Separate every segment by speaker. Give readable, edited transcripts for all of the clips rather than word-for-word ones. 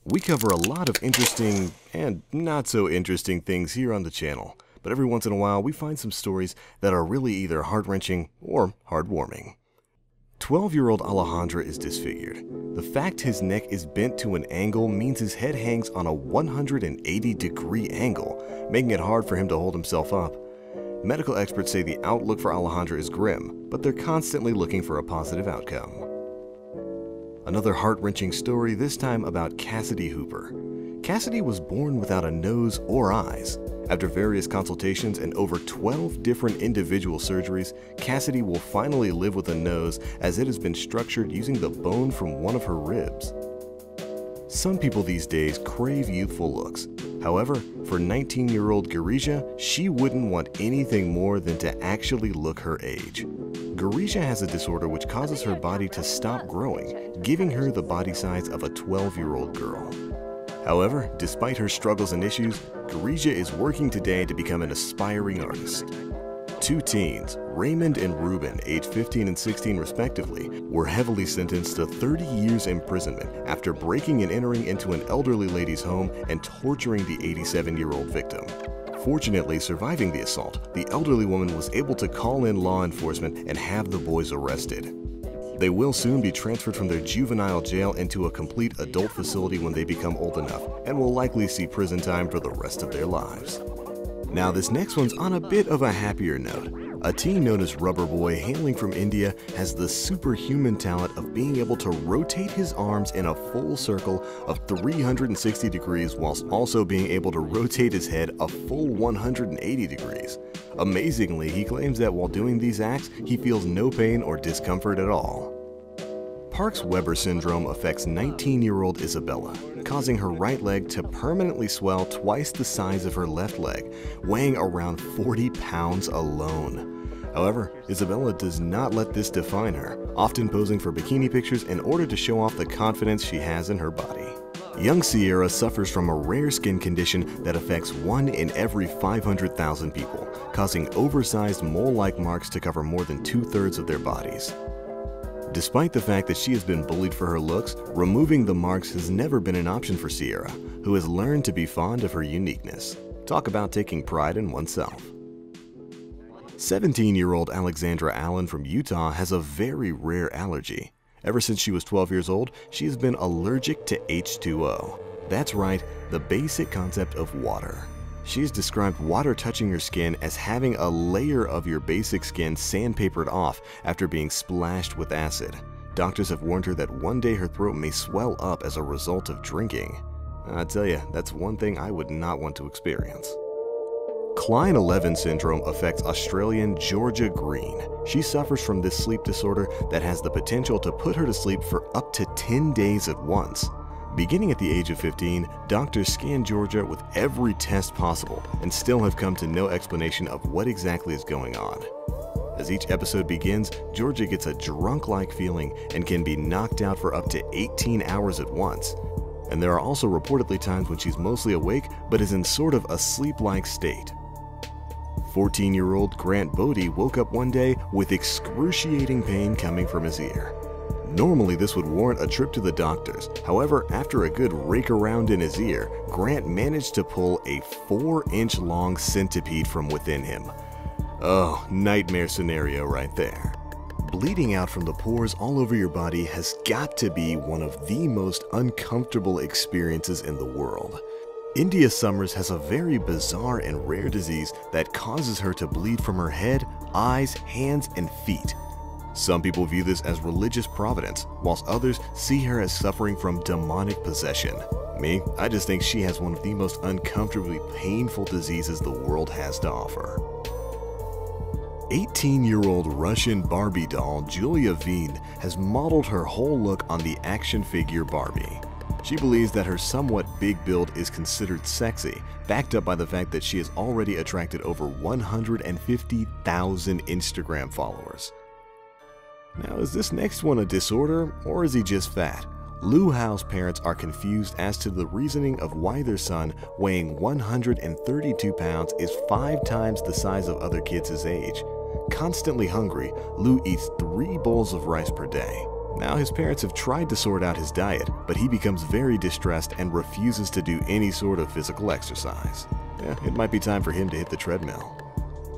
Speaker 1: We cover a lot of interesting and not so interesting things here on the channel, but every once in a while we find some stories that are really either heart-wrenching or heartwarming. 12-year-old Alejandra is disfigured. The fact his neck is bent to an angle means his head hangs on a 180-degree angle, making it hard for him to hold himself up. Medical experts say the outlook for Alejandra is grim, but they're constantly looking for a positive outcome. Another heart-wrenching story, this time about Cassidy Hooper. Cassidy was born without a nose or eyes. After various consultations and over 12 different individual surgeries, Cassidy will finally live with a nose as it has been structured using the bone from one of her ribs. Some people these days crave youthful looks. However, for 19-year-old Garisha, she wouldn't want anything more than to actually look her age. Garisha has a disorder which causes her body to stop growing, giving her the body size of a 12-year-old girl. However, despite her struggles and issues, Garisha is working today to become an aspiring artist. Two teens, Raymond and Ruben, aged 15 and 16 respectively, were heavily sentenced to 30 years imprisonment after breaking and entering into an elderly lady's home and torturing the 87-year-old victim. Fortunately, surviving the assault, the elderly woman was able to call in law enforcement and have the boys arrested. They will soon be transferred from their juvenile jail into a complete adult facility when they become old enough, and will likely see prison time for the rest of their lives. Now this next one's on a bit of a happier note. A teen known as Rubber Boy, hailing from India, has the superhuman talent of being able to rotate his arms in a full circle of 360 degrees whilst also being able to rotate his head a full 180 degrees. Amazingly, he claims that while doing these acts, he feels no pain or discomfort at all. Parkes-Weber syndrome affects 19-year-old Isabella, causing her right leg to permanently swell twice the size of her left leg, weighing around 40 pounds alone. However, Isabella does not let this define her, often posing for bikini pictures in order to show off the confidence she has in her body. Young Sierra suffers from a rare skin condition that affects 1 in every 500,000 people, causing oversized mole-like marks to cover more than 2/3 of their bodies. Despite the fact that she has been bullied for her looks, removing the marks has never been an option for Sierra, who has learned to be fond of her uniqueness. Talk about taking pride in oneself. 17-year-old Alexandra Allen from Utah has a very rare allergy. Ever since she was 12 years old, she has been allergic to H2O. That's right, the basic concept of water. She has described water touching her skin as having a layer of your basic skin sandpapered off after being splashed with acid. Doctors have warned her that one day her throat may swell up as a result of drinking. I tell you, that's one thing I would not want to experience. Klein-11 syndrome affects Australian Georgia Green. She suffers from this sleep disorder that has the potential to put her to sleep for up to 10 days at once. Beginning at the age of 15, doctors scanned Georgia with every test possible and still have come to no explanation of what exactly is going on. As each episode begins, Georgia gets a drunk-like feeling and can be knocked out for up to 18 hours at once. And there are also reportedly times when she's mostly awake but is in sort of a sleep-like state. 14-year-old Grant Bodie woke up one day with excruciating pain coming from his ear. Normally this would warrant a trip to the doctors. However, after a good rake around in his ear, Grant managed to pull a 4-inch long centipede from within him. Oh, nightmare scenario right there. Bleeding out from the pores all over your body has got to be one of the most uncomfortable experiences in the world. India Summers has a very bizarre and rare disease that causes her to bleed from her head, eyes, hands, and feet. Some people view this as religious providence, whilst others see her as suffering from demonic possession. Me, I just think she has one of the most uncomfortably painful diseases the world has to offer. 18-year-old Russian Barbie doll Julia Veen has modeled her whole look on the action figure Barbie. She believes that her somewhat big build is considered sexy, backed up by the fact that she has already attracted over 150,000 Instagram followers. Now, is this next one a disorder, or is he just fat? Lu Hao's parents are confused as to the reasoning of why their son, weighing 132 pounds, is 5 times the size of other kids his age. Constantly hungry, Lu eats 3 bowls of rice per day. Now his parents have tried to sort out his diet, but he becomes very distressed and refuses to do any sort of physical exercise. It might be time for him to hit the treadmill.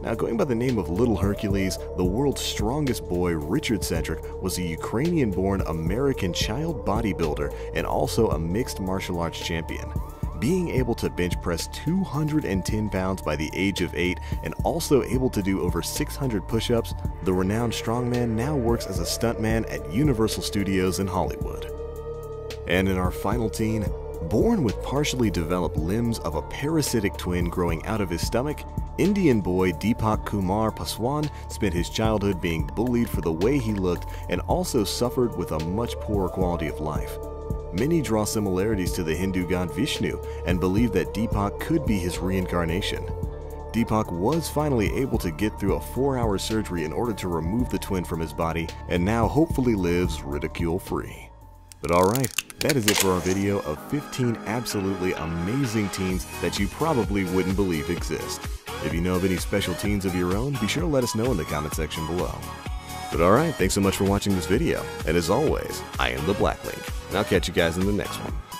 Speaker 1: Now, going by the name of Little Hercules, the world's strongest boy, Richard Cedric, was a Ukrainian-born American child bodybuilder and also a mixed martial arts champion. Being able to bench press 210 pounds by the age of 8 and also able to do over 600 push-ups, the renowned strongman now works as a stuntman at Universal Studios in Hollywood. And in our final teen, born with partially developed limbs of a parasitic twin growing out of his stomach, Indian boy Deepak Kumar Paswan spent his childhood being bullied for the way he looked and also suffered with a much poorer quality of life. Many draw similarities to the Hindu god Vishnu and believe that Deepak could be his reincarnation. Deepak was finally able to get through a 4-hour surgery in order to remove the twin from his body and now hopefully lives ridicule-free. But alright, that is it for our video of 15 absolutely amazing teens that you probably wouldn't believe exist. If you know of any special teens of your own, be sure to let us know in the comment section below. But alright, thanks so much for watching this video, and as always, I am TheBlackLink, and I'll catch you guys in the next one.